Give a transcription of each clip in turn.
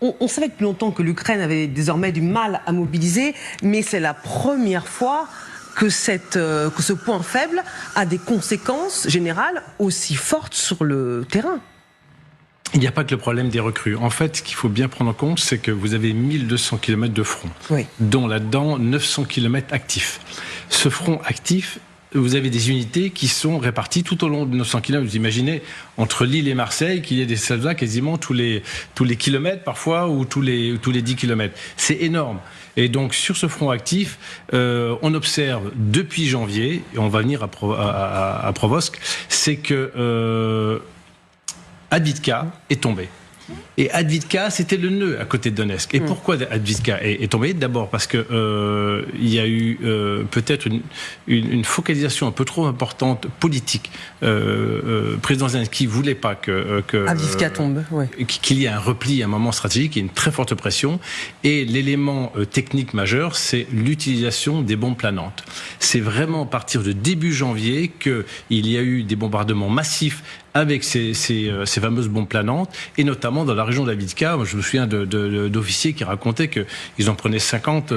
on savait depuis longtemps que l'Ukraine avait désormais du mal à mobiliser, mais c'est la première fois que ce point faible a des conséquences générales aussi fortes sur le terrain. Il n'y a pas que le problème des recrues. En fait, ce qu'il faut bien prendre en compte, c'est que vous avez 1200 km de front, dont là-dedans 900 km actifs. Ce front actif, vous avez des unités qui sont réparties tout au long de 900 km. Vous imaginez, entre Lille et Marseille, qu'il y ait des soldats quasiment tous les kilomètres parfois, ou tous les 10 km. C'est énorme. Et donc, sur ce front actif, on observe depuis janvier, et on va venir à Provosk, c'est que Avdiivka est tombé. Et Avdiivka, c'était le nœud à côté de Donetsk. Et pourquoi Avdiivka est tombé ? D'abord parce que il y a eu peut-être une focalisation un peu trop importante politique. Président Zelensky voulait pas que Avdiivka tombe, qu'il y ait un repli à un moment stratégique, il y a une très forte pression. Et l'élément technique majeur, c'est l'utilisation des bombes planantes. C'est vraiment à partir de début janvier qu'il y a eu des bombardements massifs avec ces fameuses bombes planantes, et notamment dans la région d'Avdiivka. Je me souviens d'officiers qui racontaient qu'ils en prenaient 50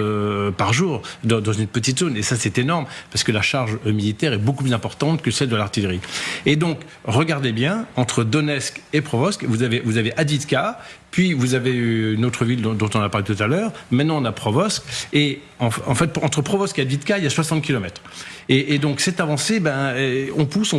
par jour dans une petite zone, et ça c'est énorme, parce que la charge militaire est beaucoup plus importante que celle de l'artillerie. Et donc, regardez bien, entre Donetsk et Provosk, vous avez Avdiivka, puis vous avez une autre ville dont on a parlé tout à l'heure, maintenant on a Provosk, et en fait, entre Provosk et Avdiivka, il y a 60 km. Et donc cette avancée, on pousse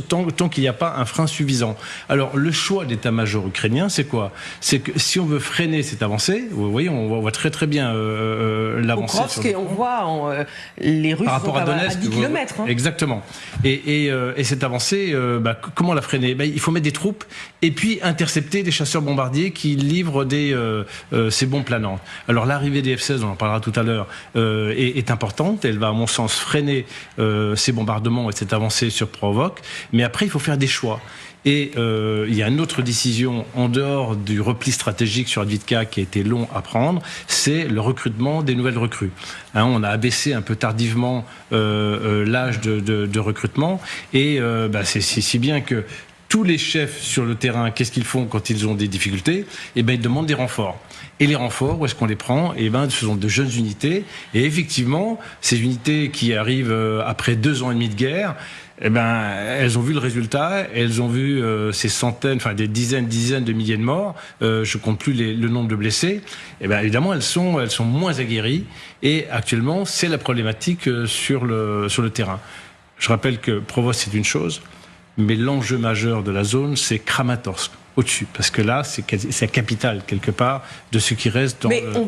tant qu'il n'y a pas un frein suffisant. Alors le choix de l'état-major ukrainien, c'est quoi ? C'est que si on veut freiner cette avancée, vous voyez, on voit très très bien l'avancée. On voit les Russes par rapport à Donetsk, 10 km. Exactement. Et cette avancée, comment la freiner ? Il faut mettre des troupes et puis intercepter des chasseurs bombardiers qui livrent ces bombes planantes. Alors l'arrivée des F-16, on en parlera tout à l'heure, est importante. Elle va à mon sens freiner ces bombardements et cette avancée sur Provosk. Mais après, il faut faire des choix. Et il y a une autre décision en dehors du repli stratégique sur Avdiivka qui a été long à prendre, c'est le recrutement des nouvelles recrues. On a abaissé un peu tardivement l'âge de recrutement, et c'est si bien que tous les chefs sur le terrain, qu'est-ce qu'ils font quand ils ont des difficultés ? Ils demandent des renforts. Et les renforts, où est-ce qu'on les prend ? Ce sont de jeunes unités. Et effectivement, ces unités qui arrivent après 2 ans et demi de guerre, elles ont vu le résultat, elles ont vu ces centaines, des dizaines de milliers de morts. Je compte plus le nombre de blessés. Évidemment, elles sont moins aguerries. Et actuellement, c'est la problématique sur le terrain. Je rappelle que Provosk, c'est une chose, mais l'enjeu majeur de la zone, c'est Kramatorsk, au-dessus, parce que là, c'est la capitale, quelque part, de ce qui reste dans... Mais on